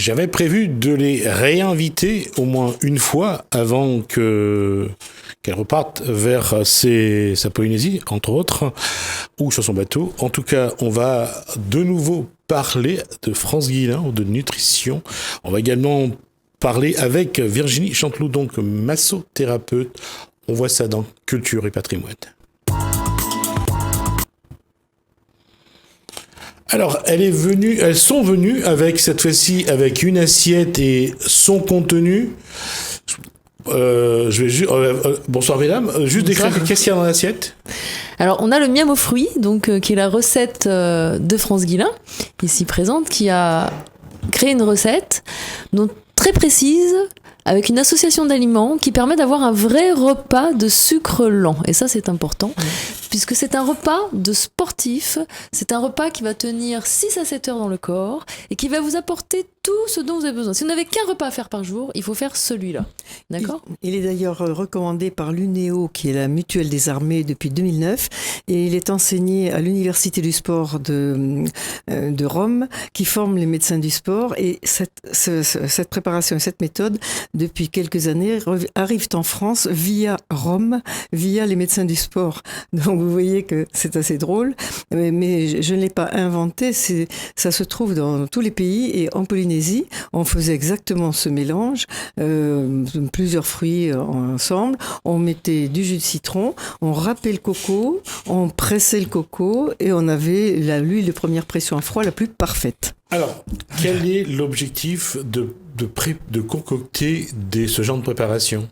j'avais prévu de les réinviter au moins une fois avant qu'elle reparte vers sa Polynésie, entre autres, ou sur son bateau. En tout cas, on va de nouveau parler de France Guillain ou de nutrition. On va également parler avec Virginie Chanteloup, donc massothérapeute. On voit ça dans Culture et Patrimoine. Alors, elles sont venues avec, cette fois-ci, avec une assiette et son contenu. Bonsoir mesdames, juste décrire qu'est-ce qu'il y a dans l'assiette. Alors, on a le miam aux fruits, donc, qui est la recette de France Guillain, ici présente, qui a créé une recette très précise, avec une association d'aliments qui permet d'avoir un vrai repas de sucre lent. Et ça, c'est important, puisque c'est un repas de sportif, c'est un repas qui va tenir 6 à 7 heures dans le corps et qui va vous apporter tout ce dont vous avez besoin. Si vous n'avez qu'un repas à faire par jour, il faut faire celui-là. D'accord ? Il est d'ailleurs recommandé par l'UNEO, qui est la mutuelle des armées depuis 2009, et il est enseigné à l'Université du sport de Rome, qui forme les médecins du sport. Et cette préparation et cette méthode, depuis quelques années, arrivent en France via Rome, via les médecins du sport. Donc vous voyez que c'est assez drôle, mais je ne l'ai pas inventé, ça se trouve dans tous les pays, et en Polynésie, on faisait exactement ce mélange, plusieurs fruits ensemble, on mettait du jus de citron, on râpait le coco, on pressait le coco, et on avait l'huile de première pression à froid la plus parfaite. Alors, quel est l'objectif de concocter ce genre de préparation ?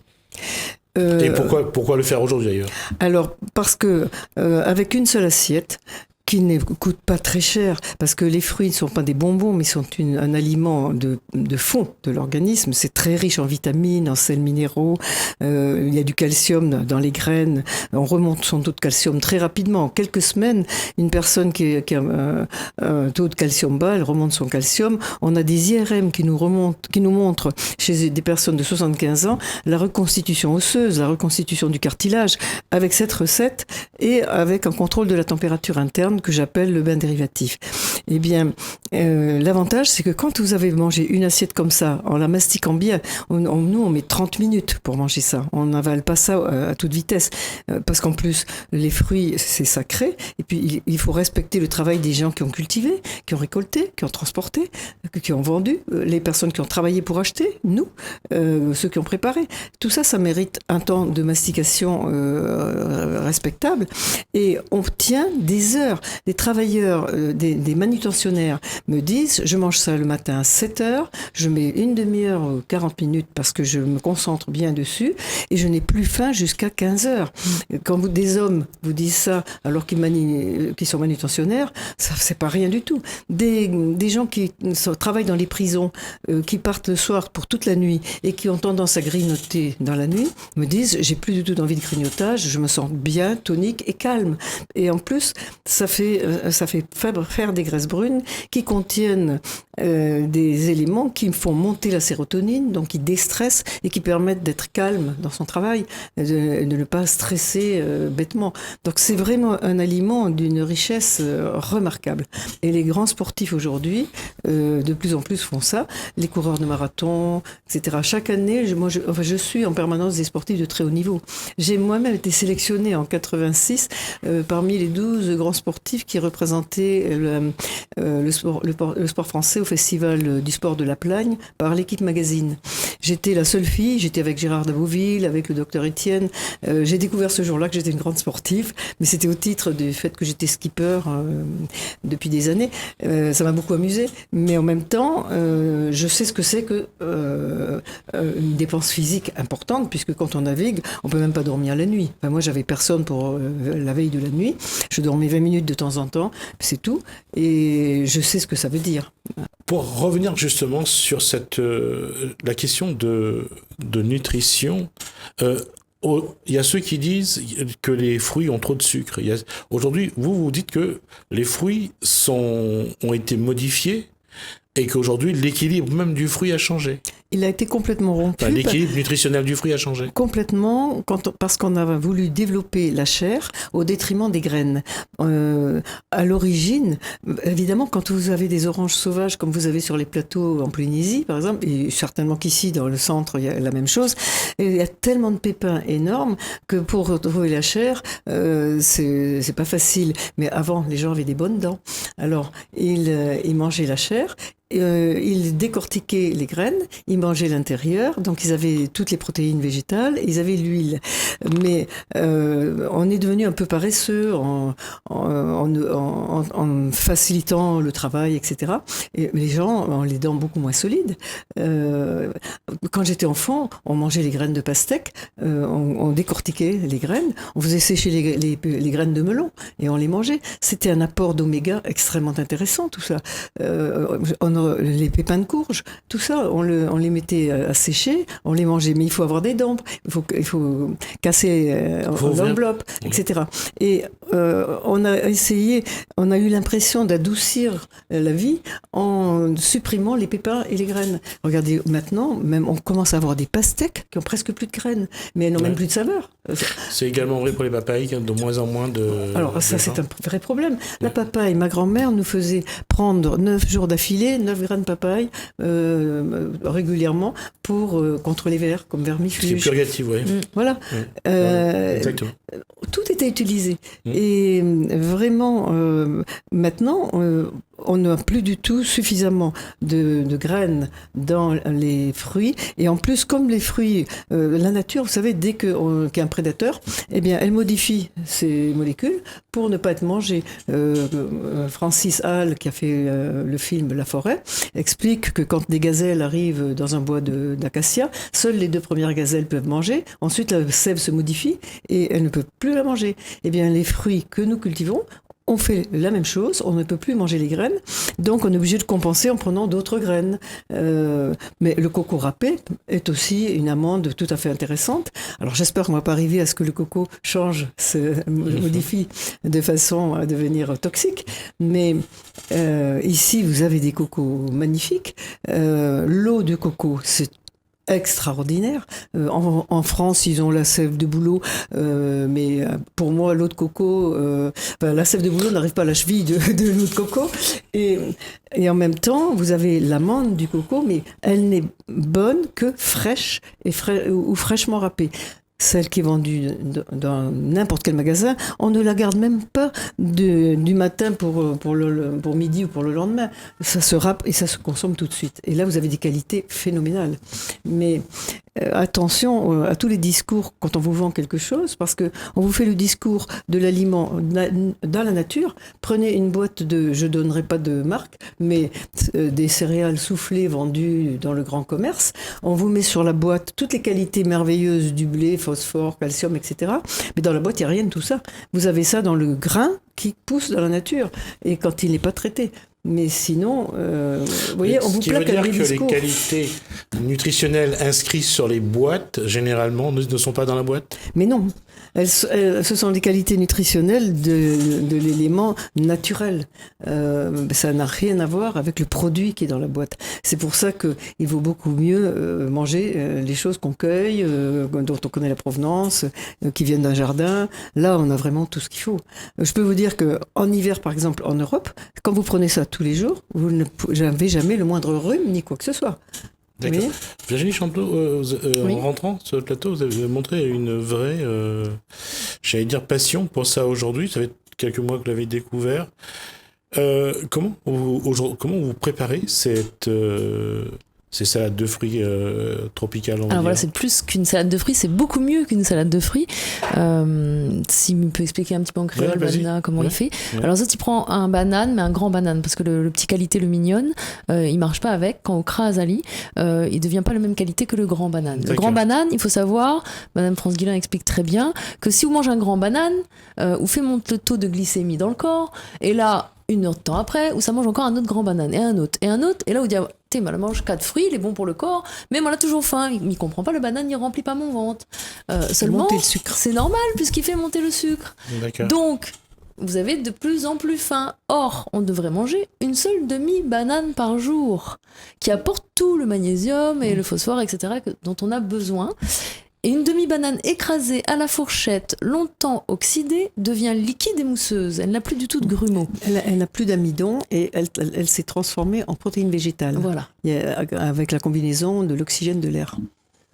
Et pourquoi le faire aujourd'hui d'ailleurs ? Alors, parce que avec une seule assiette, qui ne coûte pas très cher, parce que les fruits ne sont pas des bonbons, mais sont un aliment de fond de l'organisme. C'est très riche en vitamines, en sels minéraux. Il y a du calcium dans les graines. On remonte son taux de calcium très rapidement. En quelques semaines, une personne qui a un taux de calcium bas, elle remonte son calcium. On a des IRM qui nous montrent chez des personnes de 75 ans la reconstitution osseuse, la reconstitution du cartilage, avec cette recette et avec un contrôle de la température interne que j'appelle le bain dérivatif. Eh bien, l'avantage, c'est que quand vous avez mangé une assiette comme ça, en la mastiquant bien, nous, on met 30 minutes pour manger ça. On n'avale pas ça à toute vitesse. Parce qu'en plus, les fruits, c'est sacré. Et puis, il faut respecter le travail des gens qui ont cultivé, qui ont récolté, qui ont transporté, qui ont vendu, les personnes qui ont travaillé pour acheter, nous, ceux qui ont préparé. Tout ça, ça mérite un temps de mastication respectable. Et on tient des heures. Les travailleurs, des manutentionnaires me disent, je mange ça le matin à 7 heures, je mets une demi-heure ou 40 minutes parce que je me concentre bien dessus et je n'ai plus faim jusqu'à 15 heures. Quand des hommes vous disent ça alors qu'ils sont manutentionnaires, ça c'est pas rien du tout. Des gens qui travaillent dans les prisons, qui partent le soir pour toute la nuit et qui ont tendance à grignoter dans la nuit, me disent, j'ai plus du tout d'envie de grignotage, je me sens bien, tonique et calme. Et en plus, ça fait faire des graisses brunes qui contiennent des éléments qui font monter la sérotonine, donc qui déstressent et qui permettent d'être calme dans son travail, de ne pas stresser bêtement. Donc c'est vraiment un aliment d'une richesse remarquable. Et les grands sportifs aujourd'hui, de plus en plus font ça. Les coureurs de marathon, etc. Chaque année, je suis en permanence des sportifs de très haut niveau. J'ai moi-même été sélectionnée en 86 parmi les 12 grands sportifs qui représentaient le sport français au Festival du sport de la Plagne par l'équipe magazine. J'étais la seule fille, j'étais avec Gérard Dabouville, avec le docteur Étienne. J'ai découvert ce jour-là que j'étais une grande sportive, mais c'était au titre du fait que j'étais skipper depuis des années. Ça m'a beaucoup amusée, mais en même temps, je sais ce que c'est que une dépense physique importante, puisque quand on navigue, on peut même pas dormir la nuit. Enfin, moi, j'avais personne pour la veille de la nuit. Je dormais 20 minutes de temps en temps, c'est tout. Et je sais ce que ça veut dire. Pour revenir justement sur la question de nutrition, il y a ceux qui disent que les fruits ont trop de sucre. Aujourd'hui, vous dites que les fruits ont été modifiés et qu'aujourd'hui, l'équilibre même du fruit a changé. Il a été complètement rompu. Enfin, l'équilibre nutritionnel du fruit a changé. Complètement, parce qu'on a voulu développer la chair au détriment des graines. À l'origine, évidemment, quand vous avez des oranges sauvages comme vous avez sur les plateaux en Polynésie, par exemple, et certainement qu'ici, dans le centre, il y a la même chose, et il y a tellement de pépins énormes que pour retrouver la chair, c'est pas facile. Mais avant, les gens avaient des bonnes dents. Alors, ils mangeaient la chair. Ils décortiquaient les graines, ils mangeaient l'intérieur, donc ils avaient toutes les protéines végétales, ils avaient l'huile. Mais on est devenu un peu paresseux en facilitant le travail, etc. Et les gens ont les dents beaucoup moins solides. Quand j'étais enfant, on mangeait les graines de pastèque, on décortiquait les graines, on faisait sécher les graines de melon et on les mangeait. C'était un apport d'oméga extrêmement intéressant, tout ça. Les pépins de courge, tout ça, on les mettait à sécher, on les mangeait, mais il faut avoir des dents, il faut casser l'enveloppe, etc. Et on a eu l'impression d'adoucir la vie en supprimant les pépins et les graines. Regardez, maintenant, même on commence à avoir des pastèques qui ont presque plus de graines, mais elles n'ont même plus de saveur. C'est également vrai pour les papayes, de moins en moins de... Alors ça, c'est un vrai problème. La papaye, ma grand-mère nous faisait prendre 9 jours d'affilée, 9 grains de papaye régulièrement contre les vers, comme vermifuge. C'est purgatif, oui. Voilà. Exactement. Tout était utilisé. Et vraiment, maintenant, on n'a plus du tout suffisamment de graines dans les fruits. Et en plus, comme les fruits, la nature, vous savez, dès qu'il y a un prédateur, eh bien, elle modifie ces molécules pour ne pas être mangée. Francis Hall, qui a fait le film La Forêt, explique que quand des gazelles arrivent dans un bois d'acacia, seules les 2 premières gazelles peuvent manger. Ensuite, la sève se modifie et elle ne peut plus la manger. Eh bien, les fruits que nous cultivons, on fait la même chose, on ne peut plus manger les graines, donc on est obligé de compenser en prenant d'autres graines. Mais le coco râpé est aussi une amande tout à fait intéressante. Alors j'espère qu'on ne va pas arriver à ce que le coco se modifie de façon à devenir toxique, mais ici vous avez des cocos magnifiques. L'eau de coco, c'est extraordinaire. En France, ils ont la sève de bouleau, mais pour moi, l'eau de coco, la sève de bouleau n'arrive pas à la cheville de l'eau de coco. Et en même temps, vous avez l'amande du coco, mais elle n'est bonne que fraîche ou fraîchement râpée. Celle qui est vendue dans n'importe quel magasin, on ne la garde même pas du matin pour midi ou pour le lendemain. Ça se râpe et ça se consomme tout de suite. Et là, vous avez des qualités phénoménales. Mais attention à tous les discours quand on vous vend quelque chose, parce que on vous fait le discours de l'aliment dans la nature. Prenez une boîte je donnerai pas de marque, mais des céréales soufflées vendues dans le grand commerce. On vous met sur la boîte toutes les qualités merveilleuses du blé, phosphore, calcium, etc. Mais dans la boîte, il n'y a rien de tout ça. Vous avez ça dans le grain qui pousse dans la nature et quand il n'est pas traité. Mais sinon, vous voyez, on vous plaque avec des discours. Les qualités nutritionnelles inscrites sur les boîtes, généralement, ne sont pas dans la boîte ? Mais non. Ce sont les qualités nutritionnelles de l'élément naturel. Ça n'a rien à voir avec le produit qui est dans la boîte. C'est pour ça qu'il vaut beaucoup mieux manger les choses qu'on cueille, dont on connaît la provenance, qui viennent d'un jardin. Là, on a vraiment tout ce qu'il faut. Je peux vous dire qu'en hiver, par exemple, en Europe, quand vous prenez ça tous les jours, vous n'avez jamais le moindre rhume ni quoi que ce soit. D'accord. Oui. Virginie Champleau, Oui. En rentrant sur le plateau, vous avez montré une vraie, j'allais dire, passion pour ça aujourd'hui. Ça fait quelques mois que vous l'avez découvert. Comment vous préparez ces salades de fruits tropicales, Alors voilà, c'est plus qu'une salade de fruits, c'est beaucoup mieux qu'une salade de fruits. Si tu peux expliquer un petit peu en créole, Banana, comment il fait. Ouais. Alors ça, tu prends un banane, mais un grand banane, parce que le petit qualité, le mignonne, il marche pas avec. Quand on crase à lit, il devient pas la même qualité que le grand banane. Le grand banane, il faut savoir, Madame France Guillain explique très bien, que si vous mangez un grand banane, vous fait monter le taux de glycémie dans le corps, et là, 1 heure de temps après, où ça mange encore un autre grand banane, et un autre, et là, vous dites, t'es mal, mange 4 fruits, il est bon pour le corps, mais moi, là, toujours faim, il ne comprend pas, le banane, il remplit pas mon ventre. Seulement, monter le sucre. C'est normal, puisqu'il fait monter le sucre. D'accord. Donc, vous avez de plus en plus faim. Or, on devrait manger une seule demi-banane par jour, qui apporte tout le magnésium et le phosphore, etc., dont on a besoin. Et une demi-banane écrasée à la fourchette, longtemps oxydée, devient liquide et mousseuse. Elle n'a plus du tout de grumeaux. Elle n'a plus d'amidon et elle s'est transformée en protéine végétale. Voilà. Avec la combinaison de l'oxygène de l'air.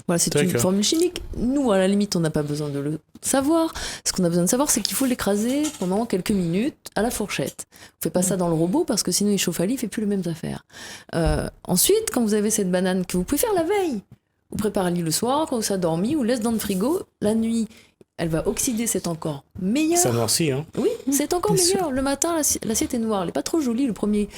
Voilà, c'est une formule chimique. Nous, à la limite, on n'a pas besoin de le savoir. Ce qu'on a besoin de savoir, c'est qu'il faut l'écraser pendant quelques minutes à la fourchette. On fait pas ça dans le robot parce que sinon il chauffe à lit, il fait plus les mêmes affaires. Ensuite, quand vous avez cette banane que vous pouvez faire la veille, vous préparez le lit le soir, quand vous êtes dormi, vous laissez dans le frigo. La nuit, elle va oxyder, c'est encore meilleur. Ça noircit, hein. Oui, c'est encore meilleur. Le matin, l'assiette est noire. Elle n'est pas trop jolie. Le premier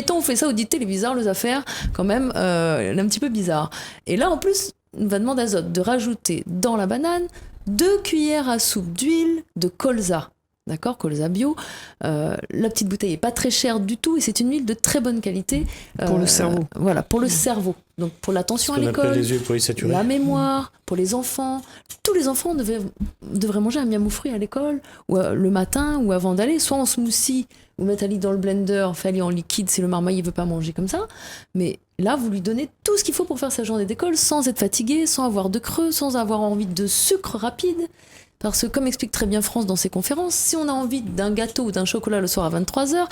temps, on fait ça au dicté, les bizarres, les affaires, quand même, elle est un petit peu bizarre. Et là, en plus, on va demander à Zod de rajouter dans la banane 2 cuillères à soupe d'huile de colza. D'accord, colza bio. La petite bouteille est pas très chère du tout et c'est une huile de très bonne qualité. Pour le cerveau. Voilà, pour le cerveau. Donc pour l'attention à l'école, les huiles polysaturées. la mémoire, pour les enfants. Tous les enfants devraient manger un miam aux fruits à l'école, ou le matin, ou avant d'aller, soit en smoothie, ou mettre un lit dans le blender, fait en liquide si le marmaille ne veut pas manger comme ça. Mais là, vous lui donnez tout ce qu'il faut pour faire sa journée d'école, sans être fatigué, sans avoir de creux, sans avoir envie de sucre rapide. Parce que, comme explique très bien France dans ses conférences, si on a envie d'un gâteau ou d'un chocolat le soir à 23h,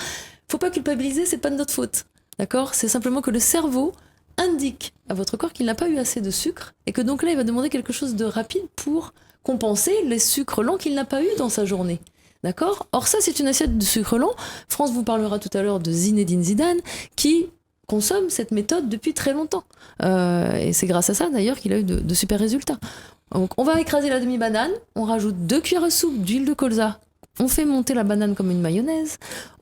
faut pas culpabiliser, c'est pas de notre faute. D'accord ? C'est simplement que le cerveau indique à votre corps qu'il n'a pas eu assez de sucre et que donc là, il va demander quelque chose de rapide pour compenser les sucres lents qu'il n'a pas eu dans sa journée. D'accord ? Or, ça, c'est une assiette de sucre lent. France vous parlera tout à l'heure de Zinedine Zidane qui consomme cette méthode depuis très longtemps. Et c'est grâce à ça, d'ailleurs, qu'il a eu de super résultats. Donc, on va écraser la demi-banane, on rajoute 2 cuillères à soupe d'huile de colza, on fait monter la banane comme une mayonnaise,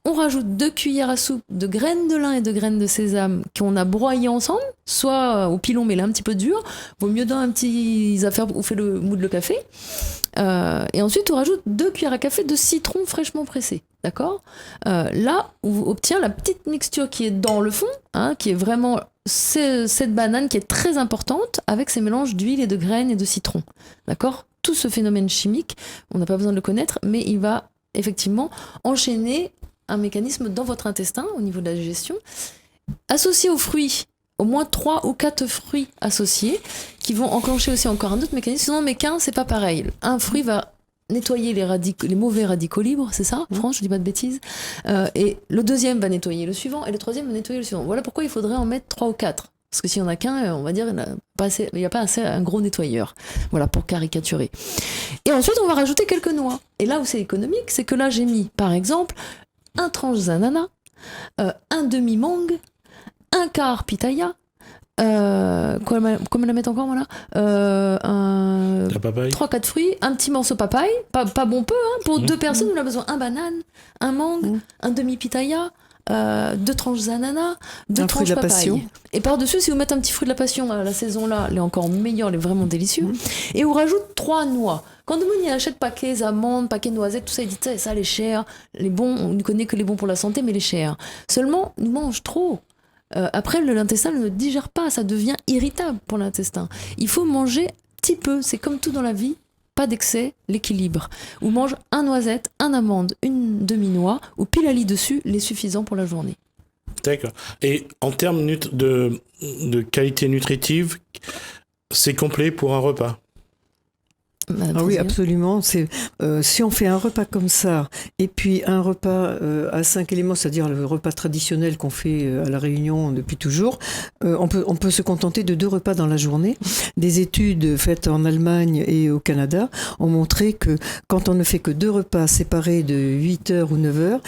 on rajoute 2 cuillères à soupe de graines de lin et de graines de sésame qu'on a broyées ensemble, soit au pilon mais là un petit peu dur, vaut mieux dans un petit affaire où on fait le mou de le café. Et ensuite on rajoute 2 cuillères à café de citron fraîchement pressé. D'accord ? Là, on obtient la petite mixture qui est dans le fond, hein, qui est vraiment cette banane qui est très importante avec ces mélanges d'huile et de graines et de citron. D'accord ? Tout ce phénomène chimique, on n'a pas besoin de le connaître, mais il va effectivement enchaîner un mécanisme dans votre intestin au niveau de la digestion, associé aux fruits. Au moins 3 ou 4 fruits associés qui vont enclencher aussi encore un autre mécanisme. Sinon, mais qu'un, c'est pas pareil. Un fruit va nettoyer les mauvais radicaux libres, c'est ça, France, je dis pas de bêtises. Et le deuxième va nettoyer le suivant, et le troisième va nettoyer le suivant. Voilà pourquoi il faudrait en mettre 3 ou 4. Parce que s'il n'y en a qu'un, on va dire, il n'y a pas assez un gros nettoyeur. Voilà, pour caricaturer. Et ensuite, on va rajouter quelques noix. Et là où c'est économique, c'est que là, j'ai mis, par exemple, un tranche d'ananas, un demi-mangue, un quart pitaya, quoi me la mettre encore, voilà, La papaye. 3-4 fruits, un petit morceau de papaye, pas bon peu, hein, pour 2 personnes, on a besoin un banane, un mangue, un demi-pitaya, 2 tranches d'ananas, 2 tranches de papaye. Passion. Et par-dessus, si vous mettez un petit fruit de la passion, la saison là, elle est encore meilleure, elle est vraiment délicieuse. Et on rajoute 3 noix. Quand Demouni achète paquets amandes, paquets noisettes, tout ça, il dit ça, les chers, les bons, on ne connaît que les bons pour la santé, mais les chers. Seulement, nous mange trop. Après, l'intestin ne digère pas, ça devient irritable pour l'intestin. Il faut manger petit peu, c'est comme tout dans la vie, pas d'excès, l'équilibre. Ou mange un noisette, un amande, une demi-noix, ou pile à lit dessus, les suffisants pour la journée. D'accord. Et en termes de qualité nutritive, c'est complet pour un repas? Ah oui, absolument. Si on fait un repas comme ça, et puis un repas à 5 éléments, c'est-à-dire le repas traditionnel qu'on fait à la Réunion depuis toujours, on peut se contenter de 2 repas dans la journée. Des études faites en Allemagne et au Canada ont montré que quand on ne fait que 2 repas séparés de 8 heures ou 9 heures,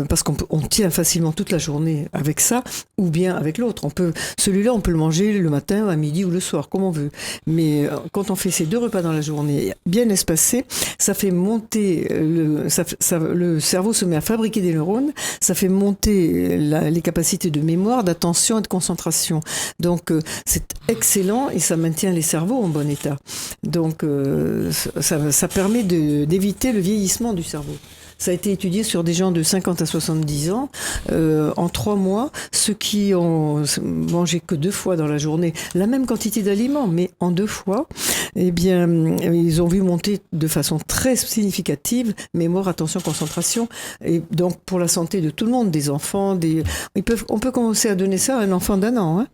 parce qu'on tient facilement toute la journée avec ça, ou bien avec l'autre. Celui-là, on peut le manger le matin, à midi ou le soir, comme on veut. Mais quand on fait ces 2 repas dans la journée, bien espacé, ça fait monter le cerveau se met à fabriquer des neurones, ça fait monter les capacités de mémoire, d'attention et de concentration. Donc c'est excellent et ça maintient les cerveaux en bon état. Donc ça permet d'éviter le vieillissement du cerveau. Ça a été étudié sur des gens de 50 à 70 ans. En 3 mois, ceux qui ont mangé que 2 fois dans la journée la même quantité d'aliments, mais en 2 fois, eh bien, ils ont vu monter de façon très significative mémoire, attention, concentration. Et donc, pour la santé de tout le monde, des enfants, on peut commencer à donner ça à un enfant d'1 an. Hein.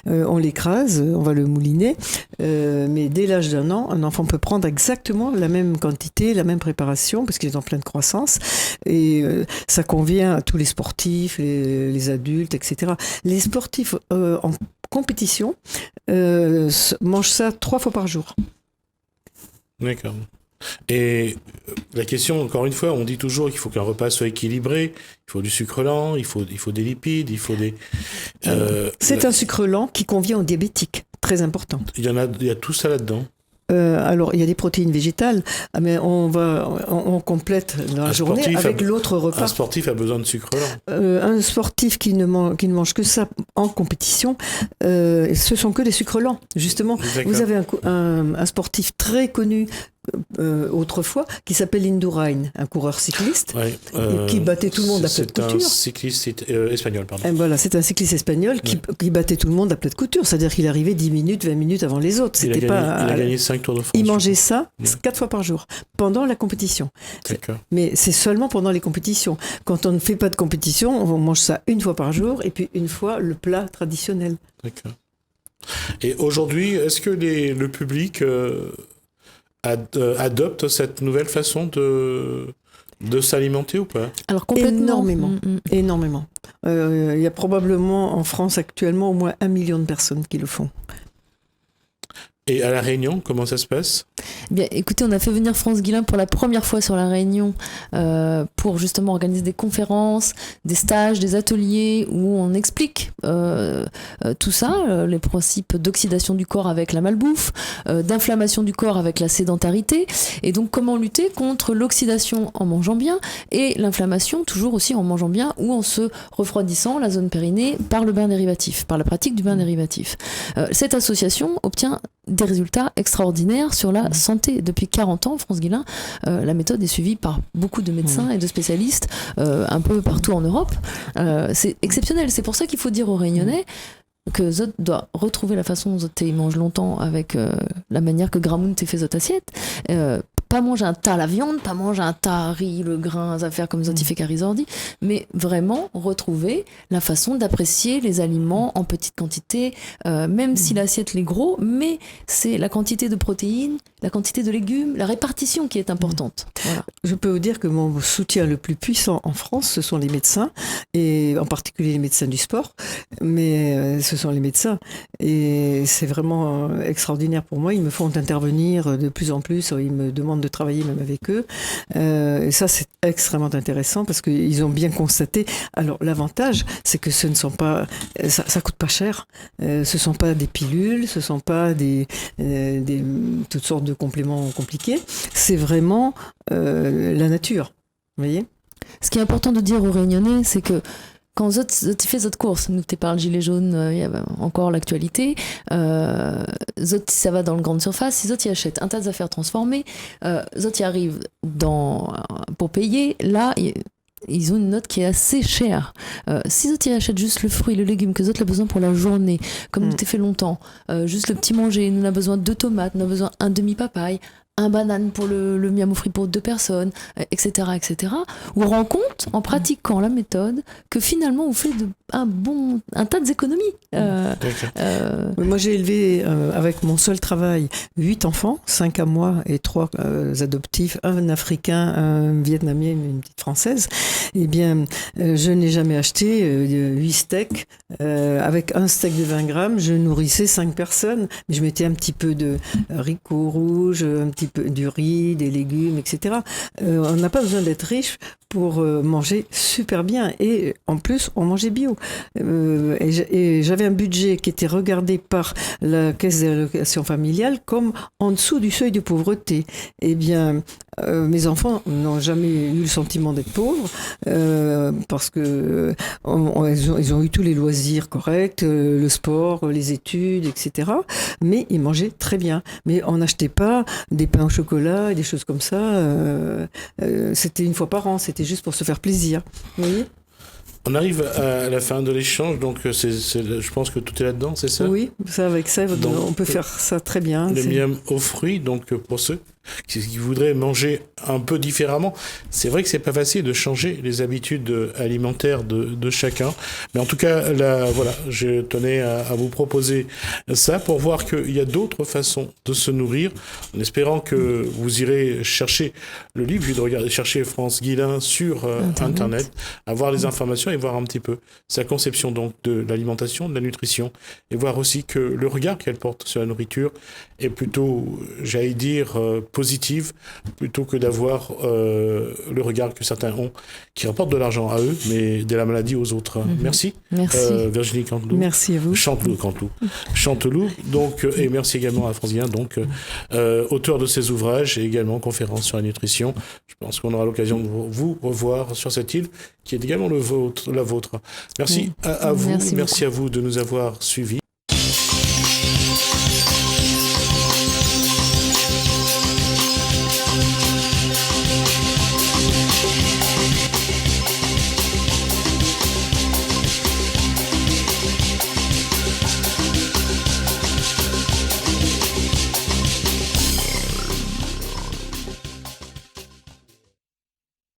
On l'écrase, on va le mouliner, mais dès l'âge d'1 an, un enfant peut prendre exactement la même quantité, la même préparation, parce qu'il est en pleine croissance. Et ça convient à tous les sportifs, les adultes, etc. Les sportifs en compétition mangent ça 3 fois par jour. D'accord. Et la question, encore une fois, on dit toujours qu'il faut qu'un repas soit équilibré, il faut du sucre lent, il faut des lipides, il faut des... C'est un sucre lent qui convient aux diabétiques, très important. Il y a tout ça là-dedans. Alors, il y a des protéines végétales, mais on complète dans la journée avec l'autre repas. Un sportif a besoin de sucre lent. Un sportif qui ne mange que ça en compétition, ce sont que des sucres lents. Justement, D'accord. vous avez un sportif très connu autrefois qui s'appelle Indurain, un coureur cycliste qui battait tout le monde à plat de couture. C'est un cycliste espagnol, pardon. Et voilà, c'est un cycliste espagnol qui battait tout le monde à plat de couture, c'est-à-dire qu'il arrivait 10 minutes, 20 minutes avant les autres. Il a gagné 5 Tours de France. Il mangeait ça 4 fois par jour, pendant la compétition. D'accord. Mais c'est seulement pendant les compétitions. Quand on ne fait pas de compétition, on mange ça 1 fois par jour, et puis 1 fois le plat traditionnel. D'accord. Et aujourd'hui, est-ce que le public adopte cette nouvelle façon de s'alimenter ou pas? Alors complètement. Énormément. Il y a probablement en France actuellement au moins 1 million de personnes qui le font. Et à La Réunion, comment ça se passe? Bien, écoutez, on a fait venir France Guillain pour la première fois sur La Réunion pour justement organiser des conférences, des stages, des ateliers où on explique tout ça, les principes d'oxydation du corps avec la malbouffe, d'inflammation du corps avec la sédentarité, et donc comment lutter contre l'oxydation en mangeant bien et l'inflammation toujours aussi en mangeant bien ou en se refroidissant la zone périnée par le bain dérivatif, par la pratique du bain dérivatif. Cette association obtient des résultats extraordinaires sur la santé. Depuis 40 ans, France Guillain, la méthode est suivie par beaucoup de médecins et de spécialistes un peu partout en Europe. C'est exceptionnel. C'est pour ça qu'il faut dire aux Réunionnais que Zot doit retrouver la façon dont Zot mange longtemps avec la manière que Gramoun t'ait fait Zot assiette. Pas manger un tas la viande, pas manger un tas riz, le grain, à faire comme Zot fait Carizordi, mais vraiment retrouver la façon d'apprécier les aliments en petite quantité, même si l'assiette l'est gros, mais c'est la quantité de protéines, la quantité de légumes, la répartition qui est importante. Voilà. Je peux vous dire que mon soutien le plus puissant en France, ce sont les médecins, et en particulier les médecins du sport, mais ce sont les médecins, et c'est vraiment extraordinaire pour moi. Ils me font intervenir de plus en plus, ils me demandent de travailler même avec eux, et ça c'est extrêmement intéressant parce qu'ils ont bien constaté. Alors l'avantage, c'est que ce ne sont pas, ça coûte pas cher, ce sont pas des pilules, ce sont pas des toutes sortes de compléments compliqués, c'est vraiment la nature, vous voyez. Ce qui est important de dire aux Réunionnais, c'est que quand Zot fait Zot course, nous t'es par le gilet jaune, il y a encore l'actualité, Zot ça va dans le grande surface, si Zot y achète un tas d'affaires transformées, Zot y arrive pour payer, là ils ont une note qui est assez chère. Si Zot y achète juste le fruit, le légume que Zot a besoin pour la journée, comme nous t'es fait longtemps, juste le petit manger, nous on a besoin de 2 tomates, nous on a besoin un demi-papaye, un banane pour le miam au fruit pour 2 personnes, etc., etc. On rend compte, en pratiquant la méthode, que finalement, on fait un tas d'économies. Moi, j'ai élevé, avec mon seul travail, 8 enfants, 5 à moi et 3 adoptifs, un Africain, un Vietnamien, une petite Française. Eh bien, je n'ai jamais acheté 8 steaks. Avec un steak de 20 grammes, je nourrissais 5 personnes. Je mettais un petit peu de haricots rouges, un petit peu du riz, des légumes, etc. On n'a pas besoin d'être riche pour manger super bien. Et en plus, on mangeait bio. Et j'avais un budget qui était regardé par la caisse d'allocation familiale comme en dessous du seuil de pauvreté. Eh bien, mes enfants n'ont jamais eu le sentiment d'être pauvres parce que ils ont eu tous les loisirs corrects, le sport, les études, etc. Mais ils mangeaient très bien. Mais on n'achetait pas des pains au chocolat et des choses comme ça. C'était une fois par an. C'était juste pour se faire plaisir. Vous voyez ? On arrive à la fin de l'échange, donc je pense que tout est là-dedans, c'est ça ? Oui, ça avec ça, Donc, on peut faire ça très bien. Le miam aux fruits, donc pour ceux qui voudraient manger un peu différemment, c'est vrai que c'est pas facile de changer les habitudes alimentaires de chacun, mais en tout cas, là, voilà, je tenais à vous proposer ça pour voir qu'il y a d'autres façons de se nourrir, en espérant que vous irez chercher le livre, puis de regarder, chercher France Guillain sur Internet, avoir les informations et voir un petit peu sa conception donc de l'alimentation, de la nutrition, et voir aussi que le regard qu'elle porte sur la nourriture est plutôt, j'allais dire, positive, plutôt que d'avoir le regard que certains ont, qui rapportent de l'argent à eux, mais de la maladie aux autres. Merci. Merci. Virginie Canteloup. Merci à vous. Chanteloup. Donc, et merci également à France Guillain, donc, auteur de ces ouvrages et également conférence sur la nutrition. Je pense qu'on aura l'occasion de vous revoir sur cette île, qui est également la vôtre. Merci à vous. Merci à vous de nous avoir suivis.